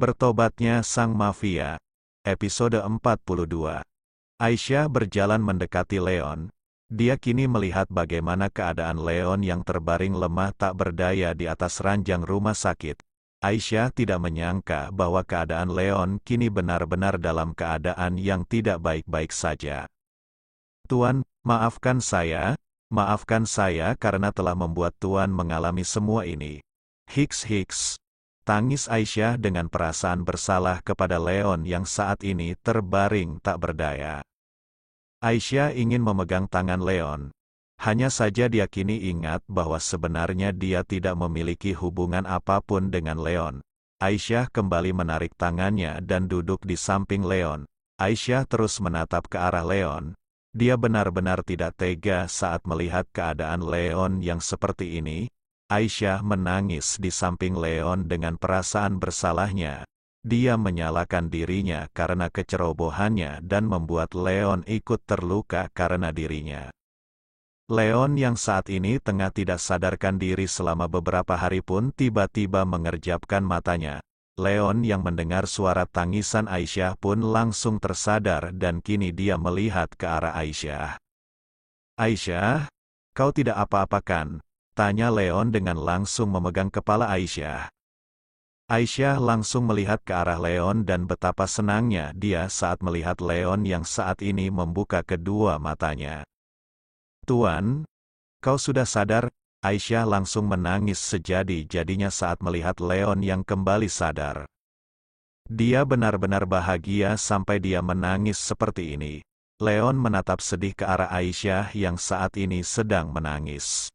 Bertobatnya Sang Mafia. Episode 42. Aisyah berjalan mendekati Leon. Dia kini melihat bagaimana keadaan Leon yang terbaring lemah tak berdaya di atas ranjang rumah sakit. Aisyah tidak menyangka bahwa keadaan Leon kini benar-benar dalam keadaan yang tidak baik-baik saja. "Tuan, maafkan saya karena telah membuat Tuan mengalami semua ini." Hiks. Tangis Aisyah dengan perasaan bersalah kepada Leon yang saat ini terbaring tak berdaya. Aisyah ingin memegang tangan Leon. Hanya saja dia kini ingat bahwa sebenarnya dia tidak memiliki hubungan apapun dengan Leon. Aisyah kembali menarik tangannya dan duduk di samping Leon. Aisyah terus menatap ke arah Leon. Dia benar-benar tidak tega saat melihat keadaan Leon yang seperti ini. Aisyah menangis di samping Leon dengan perasaan bersalahnya. Dia menyalahkan dirinya karena kecerobohannya dan membuat Leon ikut terluka karena dirinya. Leon yang saat ini tengah tidak sadarkan diri selama beberapa hari pun tiba-tiba mengerjapkan matanya. Leon yang mendengar suara tangisan Aisyah pun langsung tersadar dan kini dia melihat ke arah Aisyah. "Aisyah, kau tidak apa-apa kan?" tanya Leon dengan langsung memegang kepala Aisyah. Aisyah langsung melihat ke arah Leon dan betapa senangnya dia saat melihat Leon yang saat ini membuka kedua matanya. "Tuan, kau sudah sadar?" Aisyah langsung menangis sejadi-jadinya saat melihat Leon yang kembali sadar. Dia benar-benar bahagia sampai dia menangis seperti ini. Leon menatap sedih ke arah Aisyah yang saat ini sedang menangis.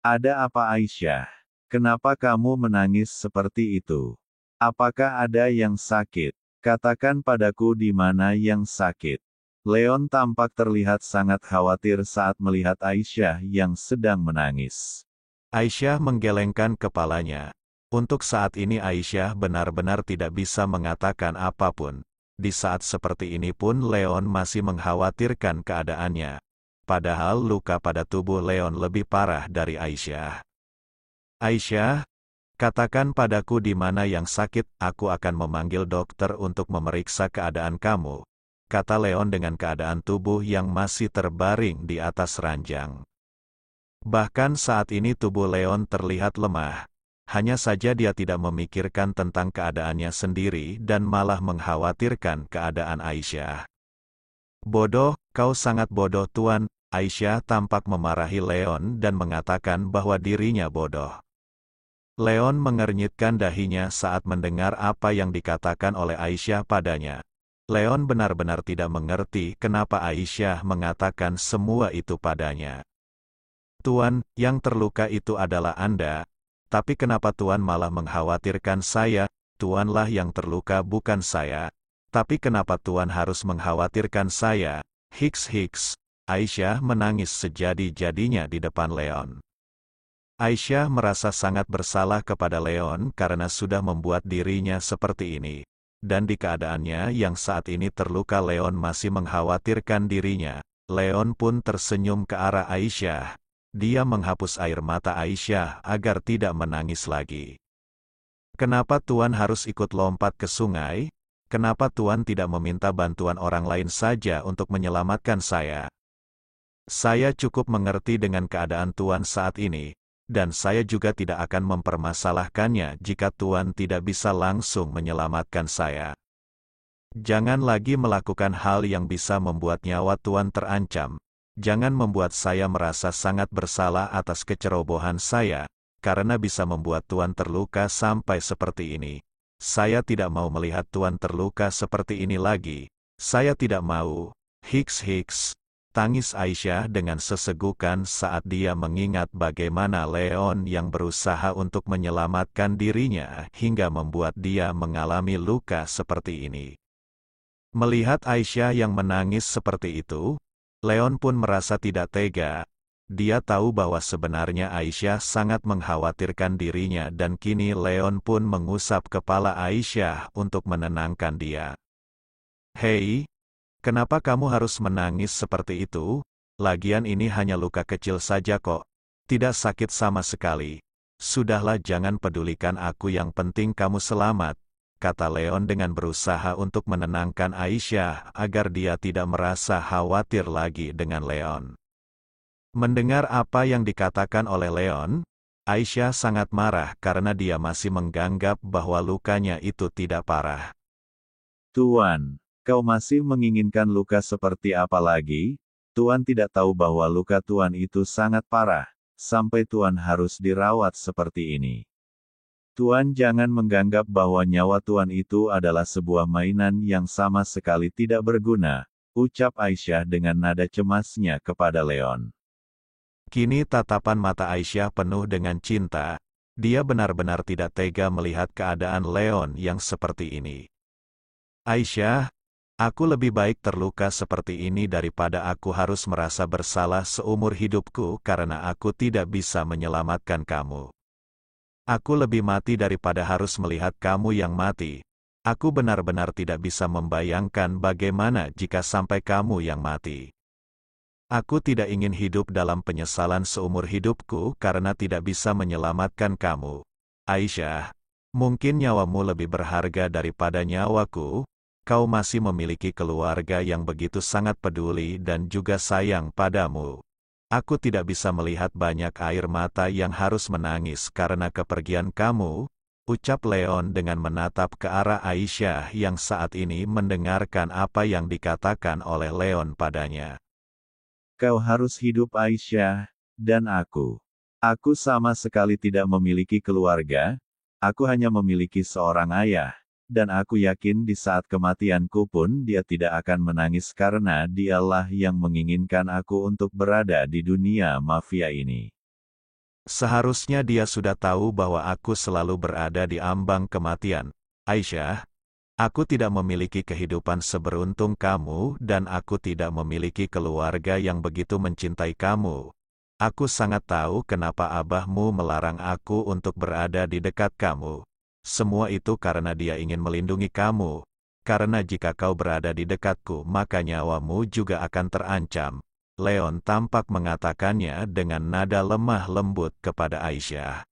"Ada apa Aisyah? Kenapa kamu menangis seperti itu? Apakah ada yang sakit? Katakan padaku di mana yang sakit." Leon tampak terlihat sangat khawatir saat melihat Aisyah yang sedang menangis. Aisyah menggelengkan kepalanya. Untuk saat ini Aisyah benar-benar tidak bisa mengatakan apapun. Di saat seperti ini pun Leon masih mengkhawatirkan keadaannya. Padahal luka pada tubuh Leon lebih parah dari Aisyah. "Aisyah, katakan padaku di mana yang sakit, aku akan memanggil dokter untuk memeriksa keadaan kamu," kata Leon dengan keadaan tubuh yang masih terbaring di atas ranjang. Bahkan saat ini tubuh Leon terlihat lemah. Hanya saja dia tidak memikirkan tentang keadaannya sendiri dan malah mengkhawatirkan keadaan Aisyah. "Bodoh, kau sangat bodoh Tuan." Aisyah tampak memarahi Leon dan mengatakan bahwa dirinya bodoh. Leon mengernyitkan dahinya saat mendengar apa yang dikatakan oleh Aisyah padanya. Leon benar-benar tidak mengerti kenapa Aisyah mengatakan semua itu padanya. "Tuan, yang terluka itu adalah Anda. Tapi kenapa Tuan malah mengkhawatirkan saya? Tuanlah yang terluka bukan saya. Tapi kenapa Tuan harus mengkhawatirkan saya?" Hiks. Aisyah menangis sejadi-jadinya di depan Leon. Aisyah merasa sangat bersalah kepada Leon karena sudah membuat dirinya seperti ini. Dan di keadaannya yang saat ini terluka Leon masih mengkhawatirkan dirinya. Leon pun tersenyum ke arah Aisyah. Dia menghapus air mata Aisyah agar tidak menangis lagi. "Kenapa Tuan harus ikut lompat ke sungai? Kenapa Tuan tidak meminta bantuan orang lain saja untuk menyelamatkan saya? Saya cukup mengerti dengan keadaan Tuan saat ini, dan saya juga tidak akan mempermasalahkannya jika Tuan tidak bisa langsung menyelamatkan saya. Jangan lagi melakukan hal yang bisa membuat nyawa Tuan terancam. Jangan membuat saya merasa sangat bersalah atas kecerobohan saya, karena bisa membuat Tuan terluka sampai seperti ini. Saya tidak mau melihat Tuan terluka seperti ini lagi. Saya tidak mau." Hiks. Tangis Aisyah dengan sesegukan saat dia mengingat bagaimana Leon yang berusaha untuk menyelamatkan dirinya hingga membuat dia mengalami luka seperti ini. Melihat Aisyah yang menangis seperti itu, Leon pun merasa tidak tega. Dia tahu bahwa sebenarnya Aisyah sangat mengkhawatirkan dirinya dan kini Leon pun mengusap kepala Aisyah untuk menenangkan dia. "Hei, kenapa kamu harus menangis seperti itu? Lagian ini hanya luka kecil saja kok. Tidak sakit sama sekali. Sudahlah, jangan pedulikan aku, yang penting kamu selamat." kata Leon dengan berusaha untuk menenangkan Aisyah agar dia tidak merasa khawatir lagi dengan Leon. Mendengar apa yang dikatakan oleh Leon, Aisyah sangat marah karena dia masih menganggap bahwa lukanya itu tidak parah. Tuan, kau masih menginginkan luka seperti apa lagi? Tuan tidak tahu bahwa luka Tuan itu sangat parah, sampai Tuan harus dirawat seperti ini. Tuan jangan menganggap bahwa nyawa Tuan itu adalah sebuah mainan yang sama sekali tidak berguna, ucap Aisyah dengan nada cemasnya kepada Leon. Kini tatapan mata Aisyah penuh dengan cinta. Dia benar-benar tidak tega melihat keadaan Leon yang seperti ini. Aisyah, aku lebih baik terluka seperti ini daripada aku harus merasa bersalah seumur hidupku karena aku tidak bisa menyelamatkan kamu. Aku lebih mati daripada harus melihat kamu yang mati. Aku benar-benar tidak bisa membayangkan bagaimana jika sampai kamu yang mati. Aku tidak ingin hidup dalam penyesalan seumur hidupku karena tidak bisa menyelamatkan kamu. Aisyah, mungkin nyawamu lebih berharga daripada nyawaku. Kau masih memiliki keluarga yang begitu sangat peduli dan juga sayang padamu. Aku tidak bisa melihat banyak air mata yang harus menangis karena kepergian kamu, ucap Leon dengan menatap ke arah Aisyah yang saat ini mendengarkan apa yang dikatakan oleh Leon padanya. Kau harus hidup Aisyah, dan aku. Aku sama sekali tidak memiliki keluarga, aku hanya memiliki seorang ayah. Dan aku yakin di saat kematianku pun dia tidak akan menangis karena dialah yang menginginkan aku untuk berada di dunia mafia ini. Seharusnya dia sudah tahu bahwa aku selalu berada di ambang kematian. Aisyah, aku tidak memiliki kehidupan seberuntung kamu dan aku tidak memiliki keluarga yang begitu mencintai kamu. Aku sangat tahu kenapa abahmu melarang aku untuk berada di dekat kamu. Semua itu karena dia ingin melindungi kamu. Karena jika kau berada di dekatku maka nyawamu juga akan terancam. Leon tampak mengatakannya dengan nada lemah lembut kepada Aisyah.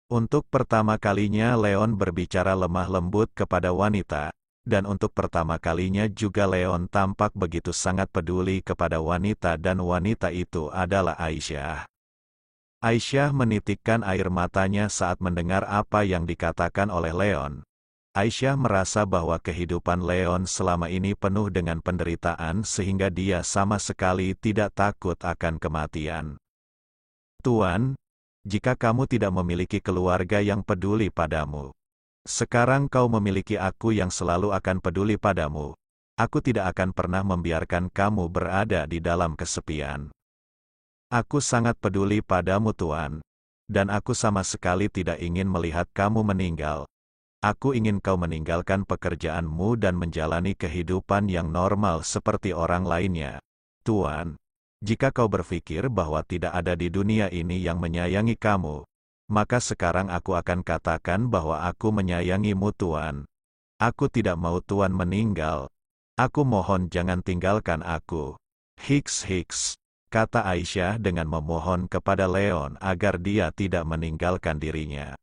Untuk pertama kalinya Leon berbicara lemah lembut kepada wanita. Dan untuk pertama kalinya juga Leon tampak begitu sangat peduli kepada wanita dan wanita itu adalah Aisyah. Aisyah menitikkan air matanya saat mendengar apa yang dikatakan oleh Leon. Aisyah merasa bahwa kehidupan Leon selama ini penuh dengan penderitaan sehingga dia sama sekali tidak takut akan kematian. Tuan, jika kamu tidak memiliki keluarga yang peduli padamu, sekarang kau memiliki aku yang selalu akan peduli padamu. Aku tidak akan pernah membiarkan kamu berada di dalam kesepian. Aku sangat peduli padamu Tuan, dan aku sama sekali tidak ingin melihat kamu meninggal. Aku ingin kau meninggalkan pekerjaanmu dan menjalani kehidupan yang normal seperti orang lainnya. Tuan, jika kau berpikir bahwa tidak ada di dunia ini yang menyayangi kamu, maka sekarang aku akan katakan bahwa aku menyayangimu Tuan. Aku tidak mau Tuan meninggal. Aku mohon jangan tinggalkan aku. Hiks, kata Aisyah dengan memohon kepada Leon agar dia tidak meninggalkan dirinya.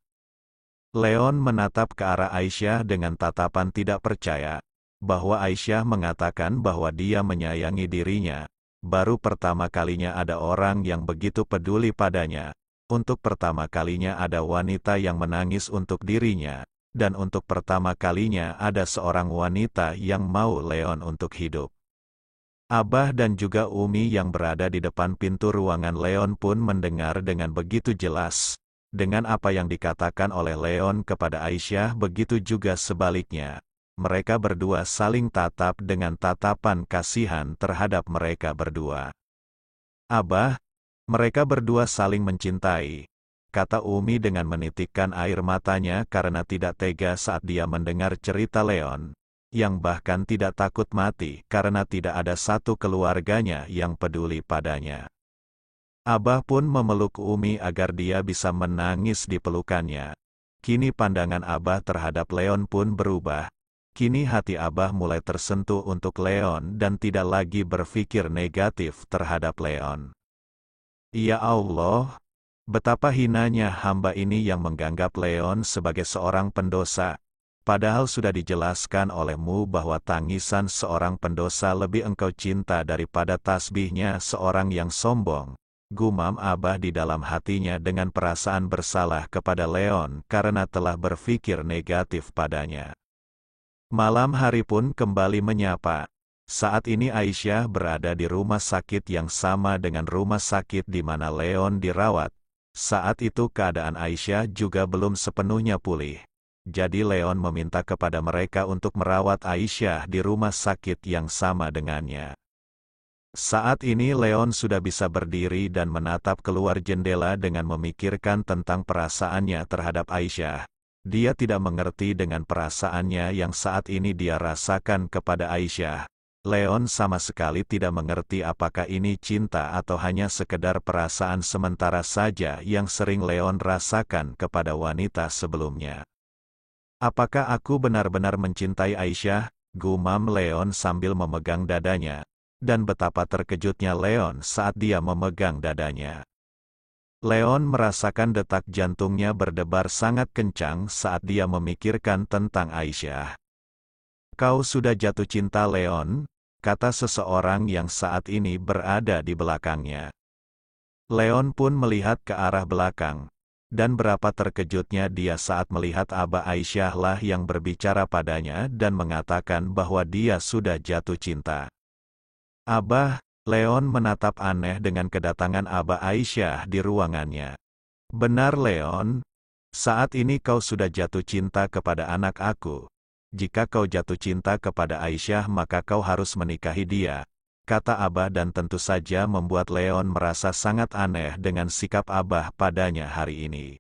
Leon menatap ke arah Aisyah dengan tatapan tidak percaya, bahwa Aisyah mengatakan bahwa dia menyayangi dirinya. Baru pertama kalinya ada orang yang begitu peduli padanya. Untuk pertama kalinya ada wanita yang menangis untuk dirinya. Dan untuk pertama kalinya ada seorang wanita yang mau Leon untuk hidup. Abah dan juga Umi yang berada di depan pintu ruangan Leon pun mendengar dengan begitu jelas. Dengan apa yang dikatakan oleh Leon kepada Aisyah begitu juga sebaliknya. Mereka berdua saling tatap dengan tatapan kasihan terhadap mereka berdua. Abah, mereka berdua saling mencintai, kata Umi dengan menitikkan air matanya karena tidak tega saat dia mendengar cerita Leon. Yang bahkan tidak takut mati karena tidak ada satu keluarganya yang peduli padanya. Abah pun memeluk Umi agar dia bisa menangis di pelukannya. Kini pandangan Abah terhadap Leon pun berubah. Kini hati Abah mulai tersentuh untuk Leon dan tidak lagi berpikir negatif terhadap Leon. Ya Allah, betapa hinanya hamba ini yang menganggap Leon sebagai seorang pendosa. Padahal sudah dijelaskan olehmu bahwa tangisan seorang pendosa lebih engkau cinta daripada tasbihnya seorang yang sombong. Gumam Abah di dalam hatinya dengan perasaan bersalah kepada Leon karena telah berpikir negatif padanya. Malam hari pun kembali menyapa. Saat ini Aisyah berada di rumah sakit yang sama dengan rumah sakit di mana Leon dirawat. Saat itu keadaan Aisyah juga belum sepenuhnya pulih. Jadi Leon meminta kepada mereka untuk merawat Aisyah di rumah sakit yang sama dengannya. Saat ini Leon sudah bisa berdiri dan menatap keluar jendela dengan memikirkan tentang perasaannya terhadap Aisyah. Dia tidak mengerti dengan perasaannya yang saat ini dia rasakan kepada Aisyah. Leon sama sekali tidak mengerti apakah ini cinta atau hanya sekedar perasaan sementara saja yang sering Leon rasakan kepada wanita sebelumnya. Apakah aku benar-benar mencintai Aisyah? Gumam Leon sambil memegang dadanya. Dan betapa terkejutnya Leon saat dia memegang dadanya. Leon merasakan detak jantungnya berdebar sangat kencang saat dia memikirkan tentang Aisyah. Kau sudah jatuh cinta Leon? Kata seseorang yang saat ini berada di belakangnya. Leon pun melihat ke arah belakang. Dan berapa terkejutnya dia saat melihat Abah Aisyah lah yang berbicara padanya dan mengatakan bahwa dia sudah jatuh cinta. Abah, Leon menatap aneh dengan kedatangan Abah Aisyah di ruangannya. Benar Leon, saat ini kau sudah jatuh cinta kepada anak aku. Jika kau jatuh cinta kepada Aisyah maka kau harus menikahi dia. Kata Abah dan tentu saja membuat Leon merasa sangat aneh dengan sikap Abah padanya hari ini.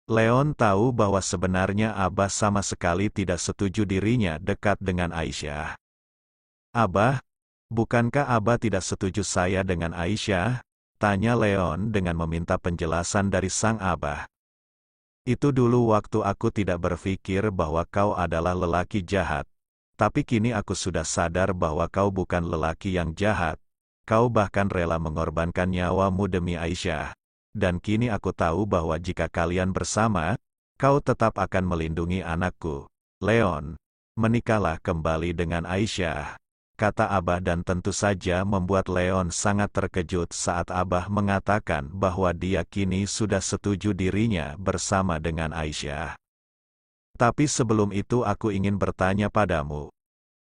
Leon tahu bahwa sebenarnya Abah sama sekali tidak setuju dirinya dekat dengan Aisyah. Abah, bukankah Abah tidak setuju saya dengan Aisyah? Tanya Leon dengan meminta penjelasan dari sang Abah. Itu dulu waktu aku tidak berpikir bahwa kau adalah lelaki jahat. Tapi kini aku sudah sadar bahwa kau bukan lelaki yang jahat. Kau bahkan rela mengorbankan nyawamu demi Aisyah. Dan kini aku tahu bahwa jika kalian bersama, kau tetap akan melindungi anakku. Leon, menikahlah kembali dengan Aisyah. Kata Abah dan tentu saja membuat Leon sangat terkejut saat Abah mengatakan bahwa dia kini sudah setuju dirinya bersama dengan Aisyah. Tapi sebelum itu aku ingin bertanya padamu.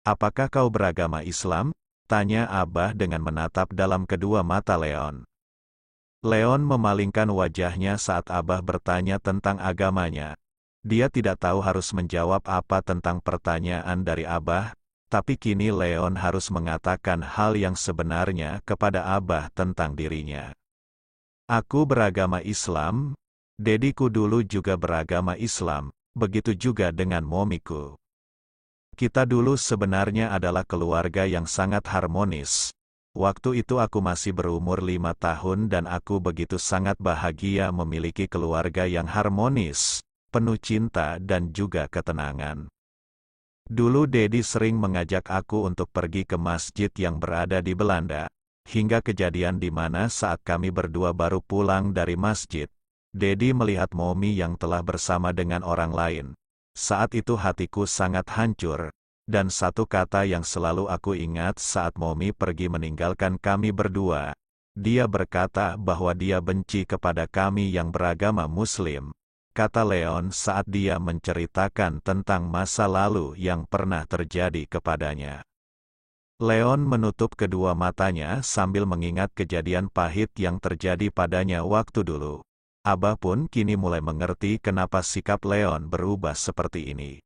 Apakah kau beragama Islam? Tanya Abah dengan menatap dalam kedua mata Leon. Leon memalingkan wajahnya saat Abah bertanya tentang agamanya. Dia tidak tahu harus menjawab apa tentang pertanyaan dari Abah, tapi kini Leon harus mengatakan hal yang sebenarnya kepada Abah tentang dirinya. Aku beragama Islam, dediku dulu juga beragama Islam. Begitu juga dengan momiku. Kita dulu sebenarnya adalah keluarga yang sangat harmonis. Waktu itu aku masih berumur 5 tahun dan aku begitu sangat bahagia memiliki keluarga yang harmonis, penuh cinta dan juga ketenangan. Dulu Dedi sering mengajak aku untuk pergi ke masjid yang berada di Belanda, hingga kejadian di mana saat kami berdua baru pulang dari masjid, Dedi melihat Momi yang telah bersama dengan orang lain. Saat itu hatiku sangat hancur, dan satu kata yang selalu aku ingat saat Momi pergi meninggalkan kami berdua. Dia berkata bahwa dia benci kepada kami yang beragama Muslim. Kata Leon saat dia menceritakan tentang masa lalu yang pernah terjadi kepadanya. Leon menutup kedua matanya sambil mengingat kejadian pahit yang terjadi padanya waktu dulu. Abah pun kini mulai mengerti kenapa sikap Leon berubah seperti ini.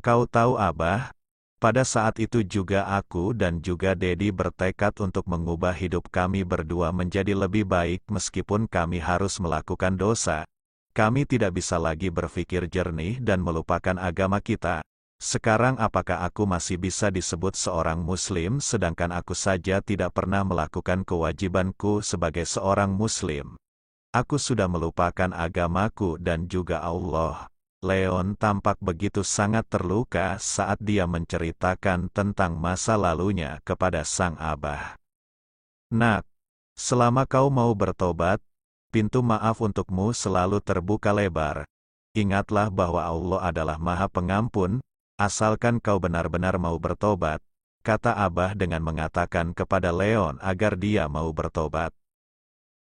Kau tahu Abah, pada saat itu juga aku dan juga Dedi bertekad untuk mengubah hidup kami berdua menjadi lebih baik meskipun kami harus melakukan dosa. Kami tidak bisa lagi berpikir jernih dan melupakan agama kita. Sekarang apakah aku masih bisa disebut seorang Muslim sedangkan aku saja tidak pernah melakukan kewajibanku sebagai seorang Muslim? Aku sudah melupakan agamaku dan juga Allah. Leon tampak begitu sangat terluka saat dia menceritakan tentang masa lalunya kepada sang Abah. Nak, selama kau mau bertobat, pintu maaf untukmu selalu terbuka lebar. ingatlah bahwa Allah adalah Maha Pengampun, asalkan kau benar-benar mau bertobat, kata Abah dengan mengatakan kepada Leon agar dia mau bertobat.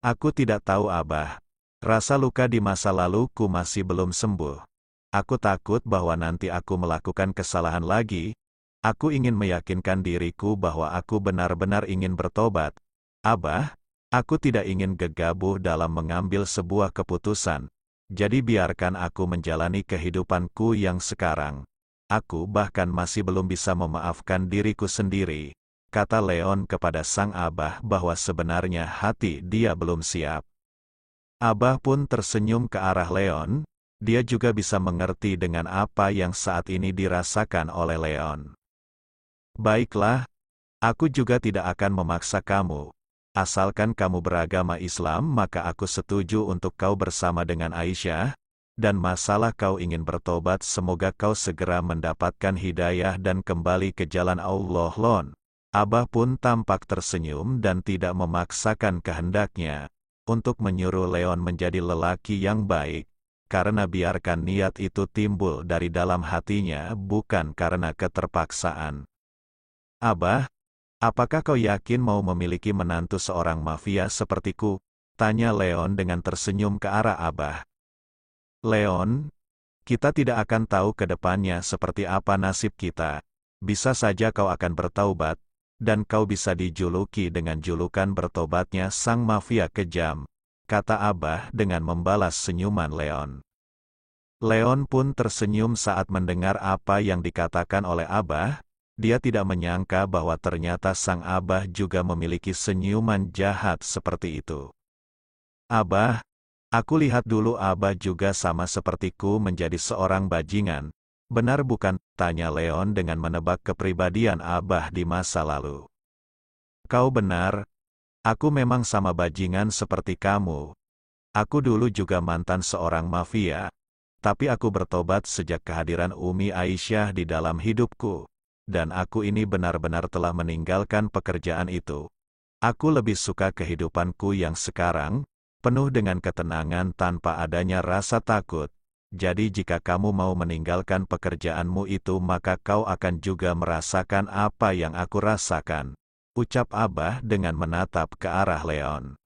Aku tidak tahu Abah. Rasa luka di masa laluku masih belum sembuh. Aku takut bahwa nanti aku melakukan kesalahan lagi. Aku ingin meyakinkan diriku bahwa aku benar-benar ingin bertobat. Abah, aku tidak ingin gegabah dalam mengambil sebuah keputusan. Jadi biarkan aku menjalani kehidupanku yang sekarang. Aku bahkan masih belum bisa memaafkan diriku sendiri, kata Leon kepada sang Abah bahwa sebenarnya hati dia belum siap. Abah pun tersenyum ke arah Leon, dia juga bisa mengerti dengan apa yang saat ini dirasakan oleh Leon. Baiklah, aku juga tidak akan memaksa kamu. Asalkan kamu beragama Islam maka aku setuju untuk kau bersama dengan Aisyah, dan masalah kau ingin bertobat semoga kau segera mendapatkan hidayah dan kembali ke jalan Allah Lon. Abah pun tampak tersenyum dan tidak memaksakan kehendaknya untuk menyuruh Leon menjadi lelaki yang baik, karena biarkan niat itu timbul dari dalam hatinya bukan karena keterpaksaan. Abah, apakah kau yakin mau memiliki menantu seorang mafia sepertiku? Tanya Leon dengan tersenyum ke arah Abah. Leon, kita tidak akan tahu ke depannya seperti apa nasib kita. Bisa saja kau akan bertaubat, dan kau bisa dijuluki dengan julukan bertobatnya sang mafia kejam, kata Abah dengan membalas senyuman Leon. Leon pun tersenyum saat mendengar apa yang dikatakan oleh Abah. Dia tidak menyangka bahwa ternyata sang Abah juga memiliki senyuman jahat seperti itu. Abah, aku lihat dulu Abah juga sama sepertiku menjadi seorang bajingan. Benar bukan? Tanya Leon dengan menebak kepribadian Abah di masa lalu. Kau benar. Aku memang sama bajingan seperti kamu. Aku dulu juga mantan seorang mafia. Tapi aku bertobat sejak kehadiran Umi Aisyah di dalam hidupku. Dan aku ini benar-benar telah meninggalkan pekerjaan itu. Aku lebih suka kehidupanku yang sekarang, penuh dengan ketenangan tanpa adanya rasa takut. Jadi jika kamu mau meninggalkan pekerjaanmu itu maka kau akan juga merasakan apa yang aku rasakan, ucap Abah dengan menatap ke arah Leon.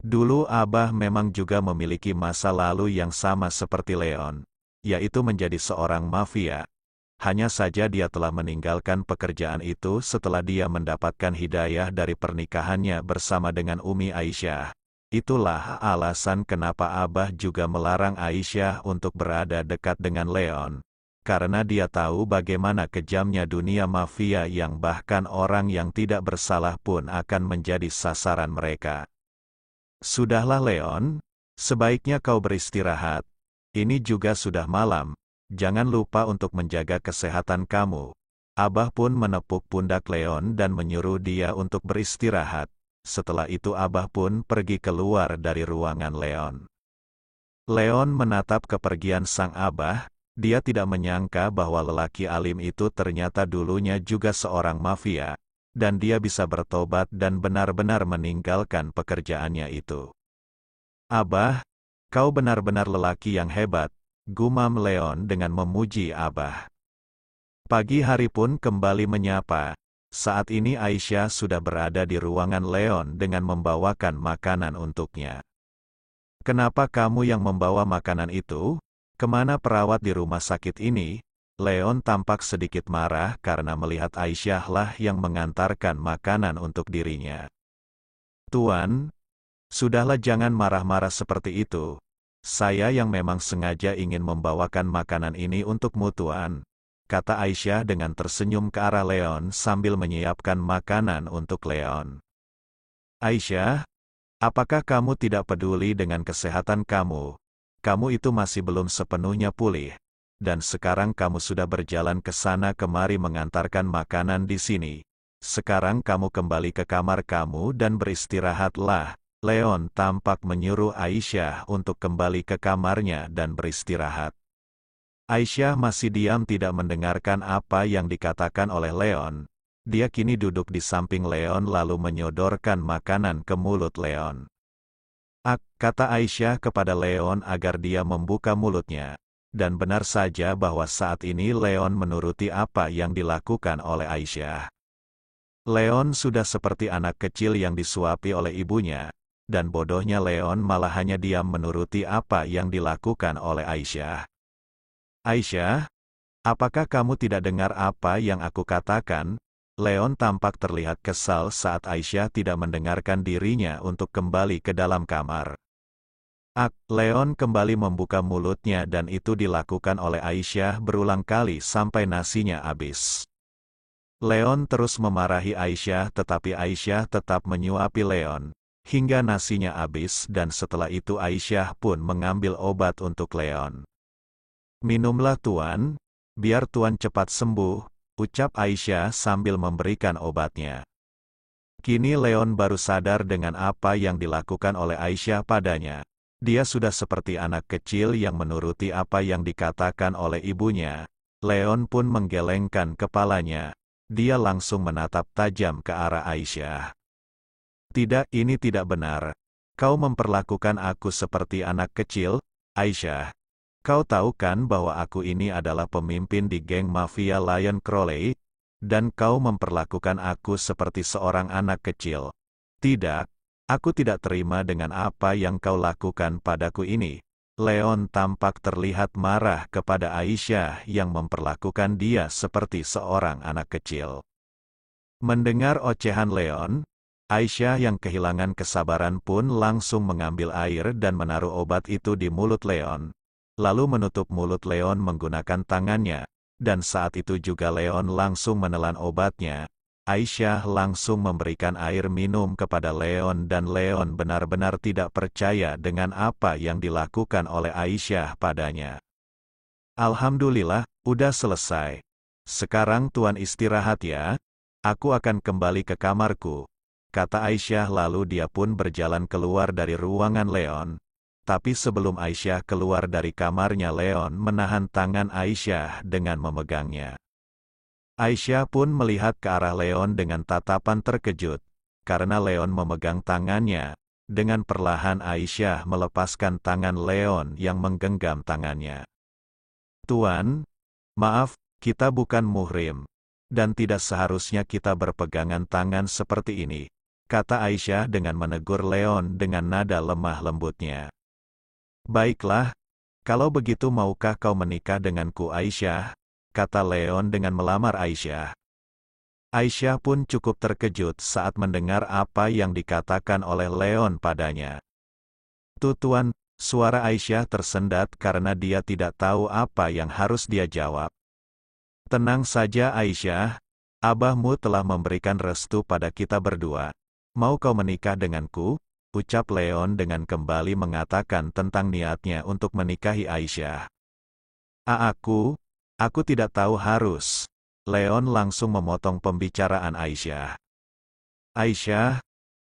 Dulu Abah memang juga memiliki masa lalu yang sama seperti Leon, yaitu menjadi seorang mafia. Hanya saja dia telah meninggalkan pekerjaan itu setelah dia mendapatkan hidayah dari pernikahannya bersama dengan Umi Aisyah. Itulah alasan kenapa Abah juga melarang Aisyah untuk berada dekat dengan Leon. Karena dia tahu bagaimana kejamnya dunia mafia yang bahkan orang yang tidak bersalah pun akan menjadi sasaran mereka. Sudahlah Leon, sebaiknya kau beristirahat. Ini juga sudah malam. Jangan lupa untuk menjaga kesehatan kamu. Abah pun menepuk pundak Leon dan menyuruh dia untuk beristirahat. Setelah itu Abah pun pergi keluar dari ruangan Leon. Leon menatap kepergian sang Abah. Dia tidak menyangka bahwa lelaki alim itu ternyata dulunya juga seorang mafia, dan dia bisa bertobat dan benar-benar meninggalkan pekerjaannya itu. Abah, kau benar-benar lelaki yang hebat, gumam Leon dengan memuji Abah. Pagi hari pun kembali menyapa. Saat ini Aisyah sudah berada di ruangan Leon dengan membawakan makanan untuknya. Kenapa kamu yang membawa makanan itu? Kemana perawat di rumah sakit ini? Leon tampak sedikit marah karena melihat Aisyah lah yang mengantarkan makanan untuk dirinya. Tuan, sudahlah jangan marah-marah seperti itu. Saya yang memang sengaja ingin membawakan makanan ini untukmu Tuan, kata Aisyah dengan tersenyum ke arah Leon sambil menyiapkan makanan untuk Leon. Aisyah, apakah kamu tidak peduli dengan kesehatan kamu? Kamu itu masih belum sepenuhnya pulih, dan sekarang kamu sudah berjalan ke sana kemari mengantarkan makanan di sini. Sekarang kamu kembali ke kamar kamu dan beristirahatlah. Leon tampak menyuruh Aisyah untuk kembali ke kamarnya dan beristirahat. Aisyah masih diam tidak mendengarkan apa yang dikatakan oleh Leon. Dia kini duduk di samping Leon lalu menyodorkan makanan ke mulut Leon. Kata Aisyah kepada Leon agar dia membuka mulutnya. Dan benar saja bahwa saat ini Leon menuruti apa yang dilakukan oleh Aisyah. Leon sudah seperti anak kecil yang disuapi oleh ibunya, dan bodohnya Leon malah hanya diam menuruti apa yang dilakukan oleh Aisyah. Aisyah, apakah kamu tidak dengar apa yang aku katakan? Leon tampak terlihat kesal saat Aisyah tidak mendengarkan dirinya untuk kembali ke dalam kamar. Leon kembali membuka mulutnya dan itu dilakukan oleh Aisyah berulang kali sampai nasinya habis. Leon terus memarahi Aisyah tetapi Aisyah tetap menyuapi Leon, hingga nasinya habis dan setelah itu Aisyah pun mengambil obat untuk Leon. Minumlah Tuan, biar Tuan cepat sembuh, ucap Aisyah sambil memberikan obatnya. Kini Leon baru sadar dengan apa yang dilakukan oleh Aisyah padanya. Dia sudah seperti anak kecil yang menuruti apa yang dikatakan oleh ibunya. Leon pun menggelengkan kepalanya. Dia langsung menatap tajam ke arah Aisyah. Tidak, ini tidak benar. Kau memperlakukan aku seperti anak kecil, Aisyah. Kau tahu kan bahwa aku ini adalah pemimpin di geng mafia Lion Crowley, dan kau memperlakukan aku seperti seorang anak kecil. Tidak, aku tidak terima dengan apa yang kau lakukan padaku ini. Leon tampak terlihat marah kepada Aisyah yang memperlakukan dia seperti seorang anak kecil. Mendengar ocehan Leon, Aisyah yang kehilangan kesabaran pun langsung mengambil air dan menaruh obat itu di mulut Leon. Lalu menutup mulut Leon menggunakan tangannya, dan saat itu juga Leon langsung menelan obatnya. Aisyah langsung memberikan air minum kepada Leon dan Leon benar-benar tidak percaya dengan apa yang dilakukan oleh Aisyah padanya. Alhamdulillah, udah selesai. Sekarang Tuan istirahat ya. Aku akan kembali ke kamarku, kata Aisyah lalu dia pun berjalan keluar dari ruangan Leon. Tapi sebelum Aisyah keluar dari kamarnya Leon menahan tangan Aisyah dengan memegangnya. Aisyah pun melihat ke arah Leon dengan tatapan terkejut, karena Leon memegang tangannya. Dengan perlahan Aisyah melepaskan tangan Leon yang menggenggam tangannya. Tuan, maaf, kita bukan muhrim, dan tidak seharusnya kita berpegangan tangan seperti ini, kata Aisyah dengan menegur Leon dengan nada lemah lembutnya. Baiklah, kalau begitu maukah kau menikah denganku Aisyah? Kata Leon dengan melamar Aisyah. Aisyah pun cukup terkejut saat mendengar apa yang dikatakan oleh Leon padanya. Tuan, suara Aisyah tersendat karena dia tidak tahu apa yang harus dia jawab. Tenang saja Aisyah, abahmu telah memberikan restu pada kita berdua. Mau kau menikah denganku? Ucap Leon dengan kembali mengatakan tentang niatnya untuk menikahi Aisyah. Aku tidak tahu harus. Leon langsung memotong pembicaraan Aisyah. Aisyah,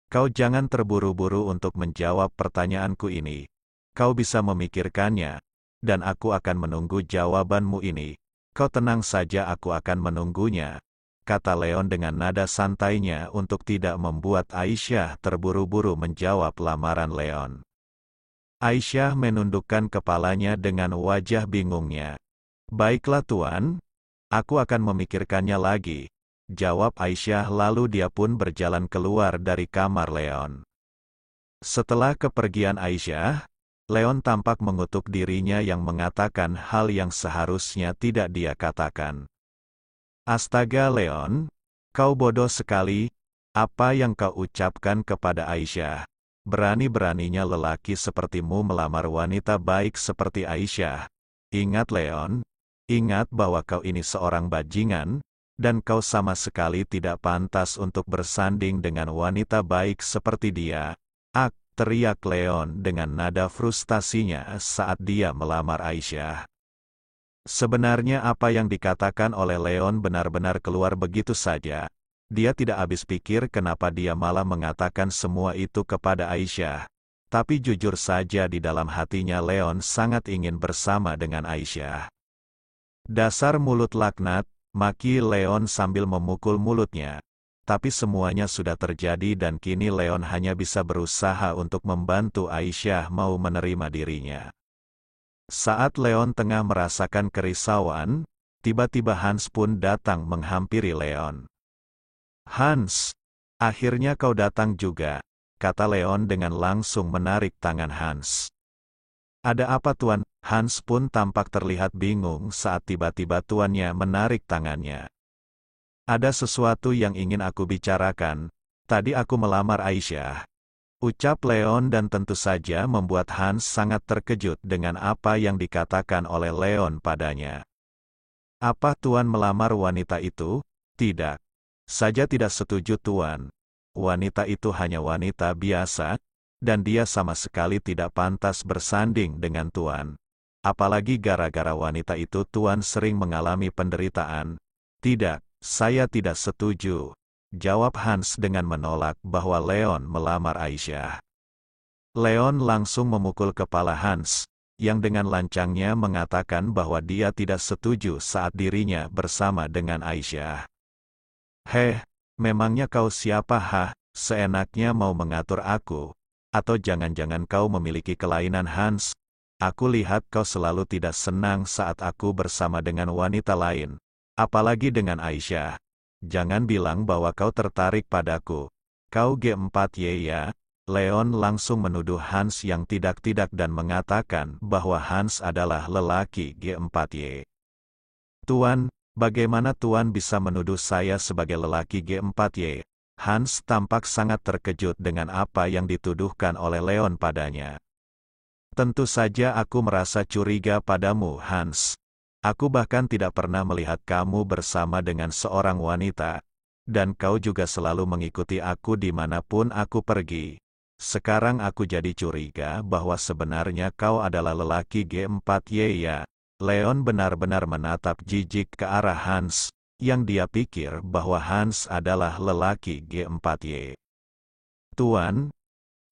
kau jangan terburu-buru untuk menjawab pertanyaanku ini. Kau bisa memikirkannya, dan aku akan menunggu jawabanmu ini. Kau tenang saja aku akan menunggunya, kata Leon dengan nada santainya untuk tidak membuat Aisyah terburu-buru menjawab lamaran Leon. Aisyah menundukkan kepalanya dengan wajah bingungnya. Baiklah Tuan, aku akan memikirkannya lagi, jawab Aisyah lalu dia pun berjalan keluar dari kamar Leon. Setelah kepergian Aisyah, Leon tampak mengutuk dirinya yang mengatakan hal yang seharusnya tidak dia katakan. Astaga Leon, kau bodoh sekali, apa yang kau ucapkan kepada Aisyah? Berani-beraninya lelaki sepertimu melamar wanita baik seperti Aisyah. Ingat Leon, ingat bahwa kau ini seorang bajingan, dan kau sama sekali tidak pantas untuk bersanding dengan wanita baik seperti dia. Teriak Leon dengan nada frustasinya saat dia melamar Aisyah. Sebenarnya apa yang dikatakan oleh Leon benar-benar keluar begitu saja. Dia tidak habis pikir kenapa dia malah mengatakan semua itu kepada Aisyah. Tapi jujur saja di dalam hatinya Leon sangat ingin bersama dengan Aisyah. Dasar mulut laknat, maki Leon sambil memukul mulutnya. tapi semuanya sudah terjadi dan kini Leon hanya bisa berusaha untuk membantu Aisyah mau menerima dirinya. Saat Leon tengah merasakan kerisauan, tiba-tiba Hans pun datang menghampiri Leon. "Hans, akhirnya kau datang juga," kata Leon dengan langsung menarik tangan Hans. "Ada apa tuan?" Hans pun tampak terlihat bingung saat tiba-tiba tuannya menarik tangannya. "Ada sesuatu yang ingin aku bicarakan. Tadi aku melamar Aisyah," ucap Leon, dan tentu saja membuat Hans sangat terkejut dengan apa yang dikatakan oleh Leon padanya. "Apa tuan melamar wanita itu?" "Tidak. Saja tidak setuju tuan. Wanita itu hanya wanita biasa, dan dia sama sekali tidak pantas bersanding dengan tuan. Apalagi gara-gara wanita itu tuan sering mengalami penderitaan." "Tidak, saya tidak setuju," jawab Hans dengan menolak bahwa Leon melamar Aisyah. Leon langsung memukul kepala Hans, yang dengan lancangnya mengatakan bahwa dia tidak setuju saat dirinya bersama dengan Aisyah. "Heh, memangnya kau siapa seenaknya mau mengatur aku? Atau jangan-jangan kau memiliki kelainan Hans? Aku lihat kau selalu tidak senang saat aku bersama dengan wanita lain, apalagi dengan Aisyah. Jangan bilang bahwa kau tertarik padaku. Kau G4Y ya?" Leon langsung menuduh Hans yang tidak-tidak dan mengatakan bahwa Hans adalah lelaki G4Y. "Tuan, bagaimana tuan bisa menuduh saya sebagai lelaki G4Y?" Hans tampak sangat terkejut dengan apa yang dituduhkan oleh Leon padanya. "Tentu saja aku merasa curiga padamu, Hans. Aku bahkan tidak pernah melihat kamu bersama dengan seorang wanita, dan kau juga selalu mengikuti aku dimanapun aku pergi. Sekarang aku jadi curiga bahwa sebenarnya kau adalah lelaki G4Y ya?" Leon benar-benar menatap jijik ke arah Hans, yang dia pikir bahwa Hans adalah lelaki G4Y. "Tuan,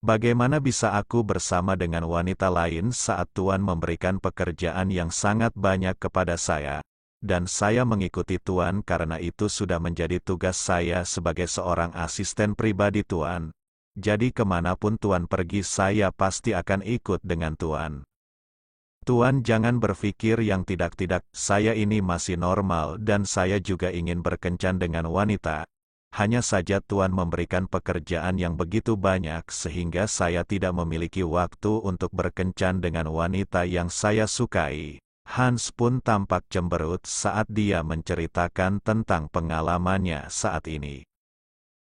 bagaimana bisa aku bersama dengan wanita lain saat Tuan memberikan pekerjaan yang sangat banyak kepada saya, dan saya mengikuti Tuan karena itu sudah menjadi tugas saya sebagai seorang asisten pribadi Tuan. Jadi kemanapun Tuan pergi saya pasti akan ikut dengan Tuan. Tuan jangan berpikir yang tidak-tidak, saya ini masih normal dan saya juga ingin berkencan dengan wanita. Hanya saja Tuan memberikan pekerjaan yang begitu banyak sehingga saya tidak memiliki waktu untuk berkencan dengan wanita yang saya sukai." Hans pun tampak cemberut saat dia menceritakan tentang pengalamannya saat ini.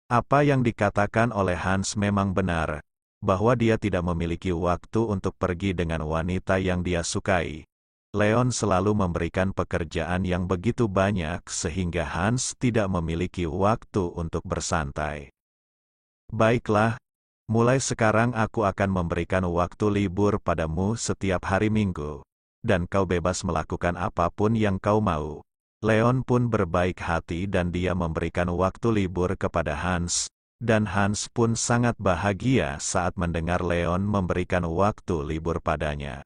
Apa yang dikatakan oleh Hans memang benar, bahwa dia tidak memiliki waktu untuk pergi dengan wanita yang dia sukai. Leon selalu memberikan pekerjaan yang begitu banyak sehingga Hans tidak memiliki waktu untuk bersantai. "Baiklah, mulai sekarang aku akan memberikan waktu libur padamu setiap hari Minggu, dan kau bebas melakukan apapun yang kau mau." Leon pun berbaik hati dan dia memberikan waktu libur kepada Hans, dan Hans pun sangat bahagia saat mendengar Leon memberikan waktu libur padanya.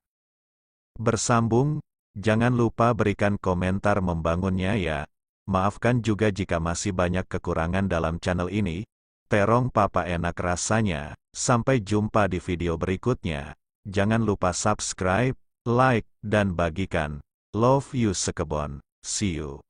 Bersambung, jangan lupa berikan komentar membangunnya ya. Maafkan juga jika masih banyak kekurangan dalam channel ini. Terong papa enak rasanya. Sampai jumpa di video berikutnya. Jangan lupa subscribe, like, dan bagikan. Love you sekebon. See you.